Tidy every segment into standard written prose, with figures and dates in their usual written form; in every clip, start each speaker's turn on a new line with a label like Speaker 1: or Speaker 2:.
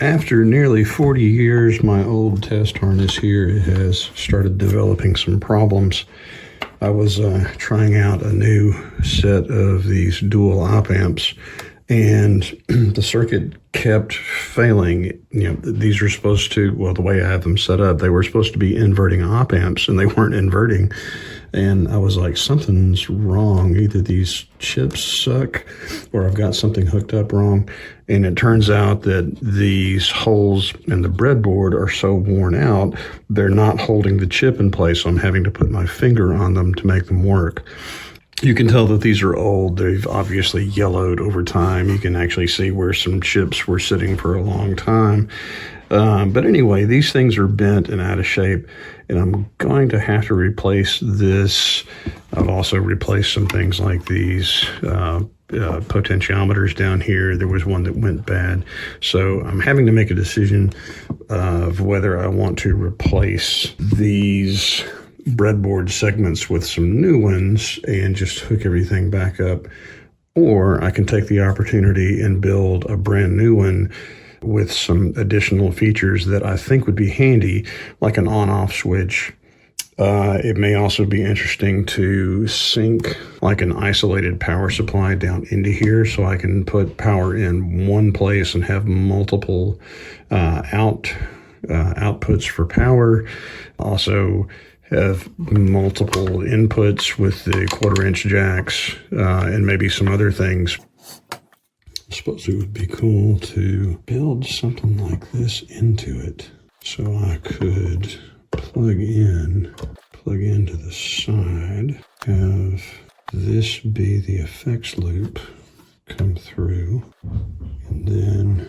Speaker 1: After nearly 40 years, my old test harness here has started developing some problems. I was trying out a new set of these dual op amps, and the circuit kept failing. These are supposed to, well, the way I have them set up, they were supposed to be inverting op amps, and they weren't inverting. And I was like, something's wrong. Either these chips suck or I've got something hooked up wrong. And it turns out that these holes in the breadboard are so worn out, they're not holding the chip in place. So I'm having to put my finger on them to make them work. You can tell that these are old. They've obviously yellowed over time. You can actually see where some chips were sitting for a long time. But anyway, these things are bent and out of shape, and I'm going to have to replace this. I've also replaced some things like these potentiometers down here. There was one that went bad. So I'm having to make a decision of whether I want to replace these breadboard segments with some new ones and just hook everything back up, or I can take the opportunity and build a brand new one with some additional features that I think would be handy, like an on-off switch. It may also be interesting to sync like an isolated power supply down into here, so I can put power in one place and have multiple outputs for power. Also have multiple inputs with the 1/4-inch jacks and maybe some other things. I suppose it would be cool to build something like this into it, so I could plug into the side, have this be the effects loop, come through, and then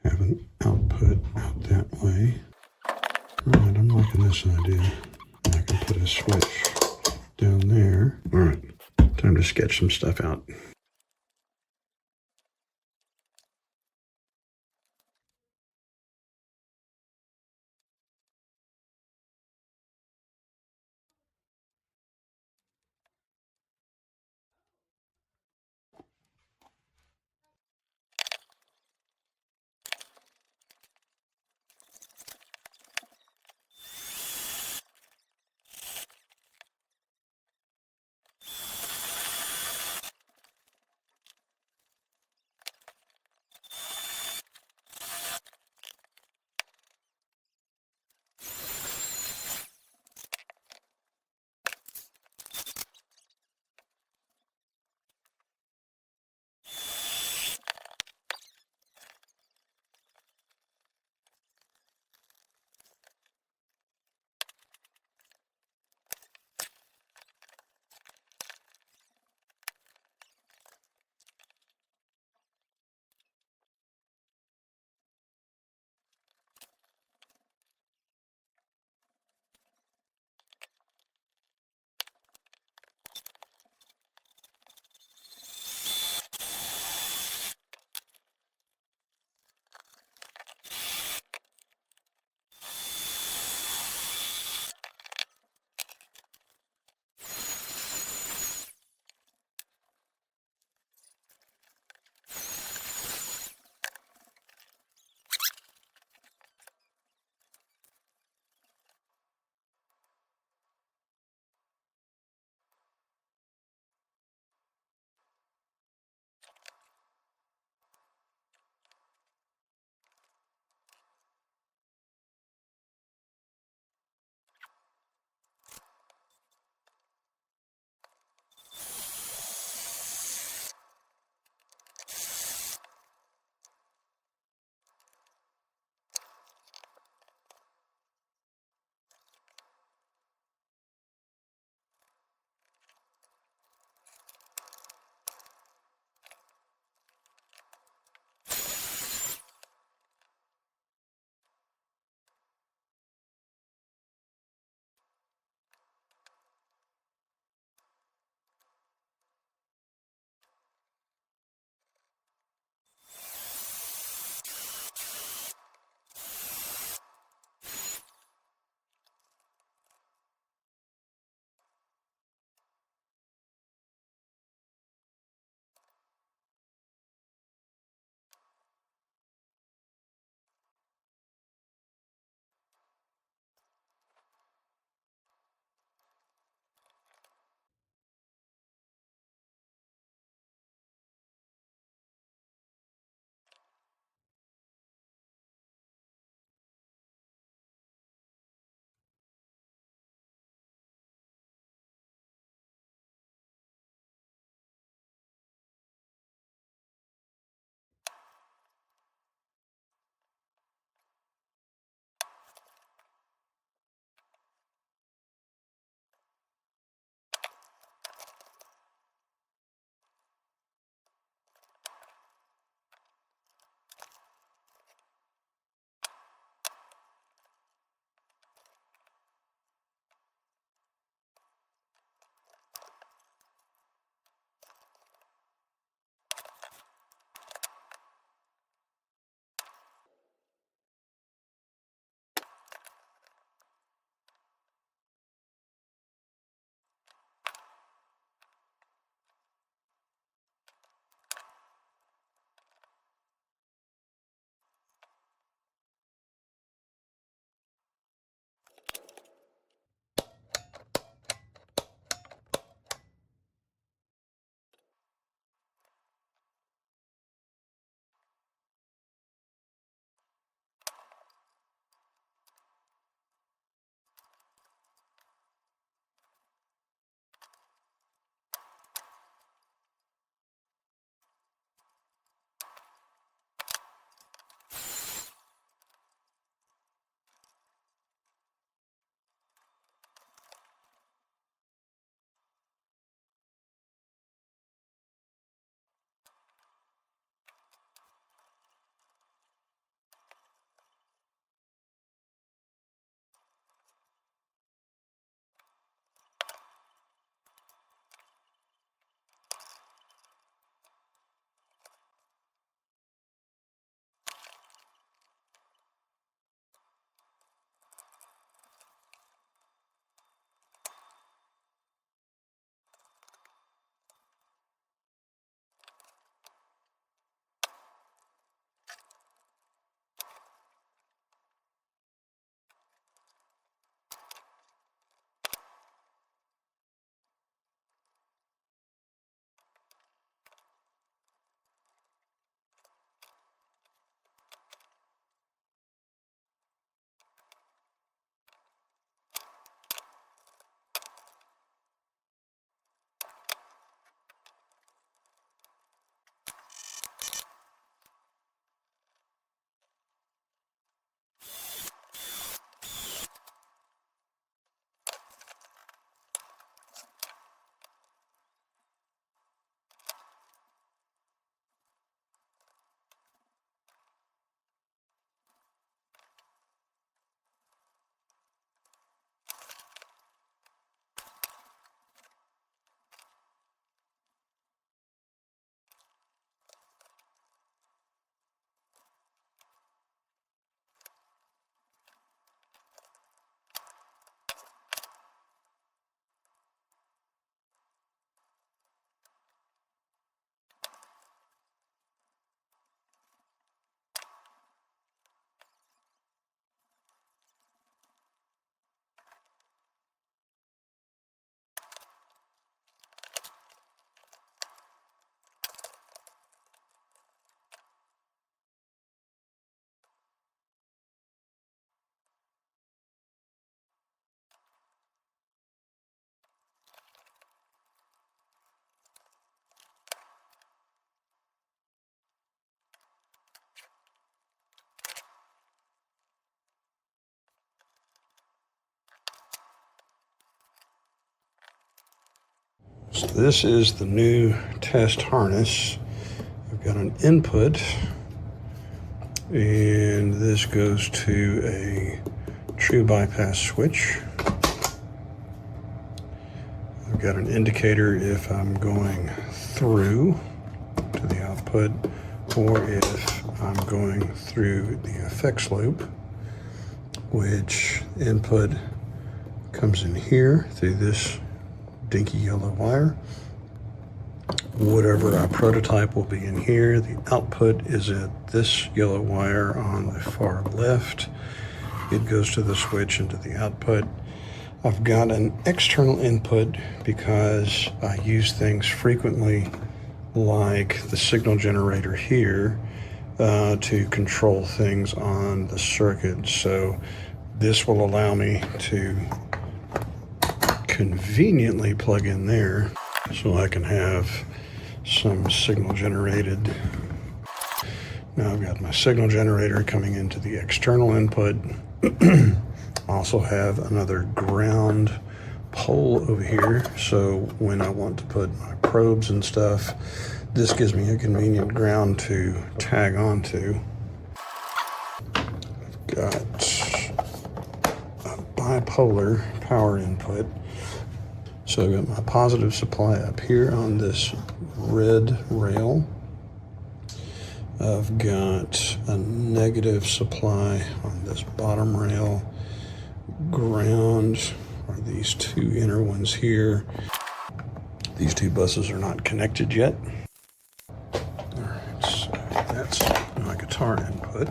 Speaker 1: have an output out that way. All right, I'm liking this idea. I can put a switch down there. All right, time to sketch some stuff out. this is the new test harness. I've got an input, and this goes to a true bypass switch. I've got an indicator if I'm going through to the output or if I'm going through the effects loop, which input comes in here through this dinky yellow wire. Whatever I prototype will be in here. The output is at this yellow wire on the far left. It goes to the switch into the output. I've got an external input because I use things frequently like the signal generator here to control things on the circuit. So this will allow me to conveniently plug in there so I can have some signal generated. Now I've got my signal generator coming into the external input. Also have another ground pole over here, so when I want to put my probes and stuff, this gives me a convenient ground to tag onto. I've got a bipolar power input, so I've got my positive supply up here on this red rail. I've got a negative supply on this bottom rail. Ground are these two inner ones here. These two buses are not connected yet. All right, so that's my guitar input.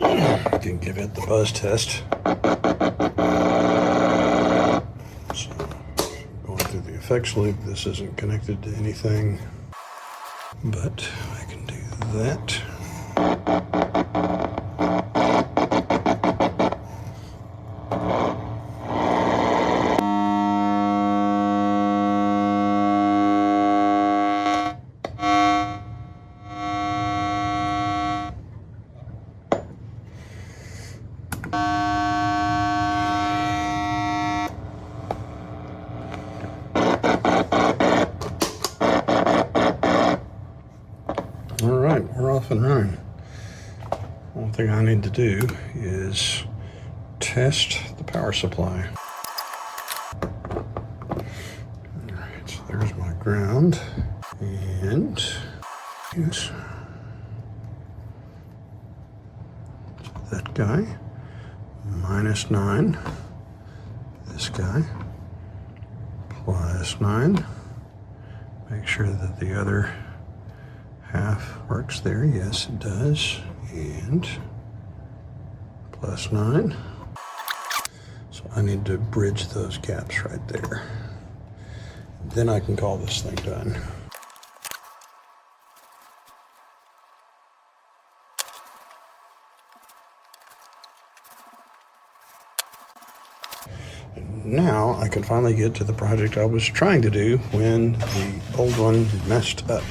Speaker 1: I can give it the buzz test. So going through the effects loop, this isn't connected to anything, but I can do that. All right, we're off and running. One thing I need to do is test the power supply. All right, so there's my ground. And use that guy, -9. This guy, +9. Make sure that the other half works there. Yes, it does. And +9. So I need to bridge those gaps right there. Then I can call this thing done. And now I can finally get to the project I was trying to do when the old one messed up.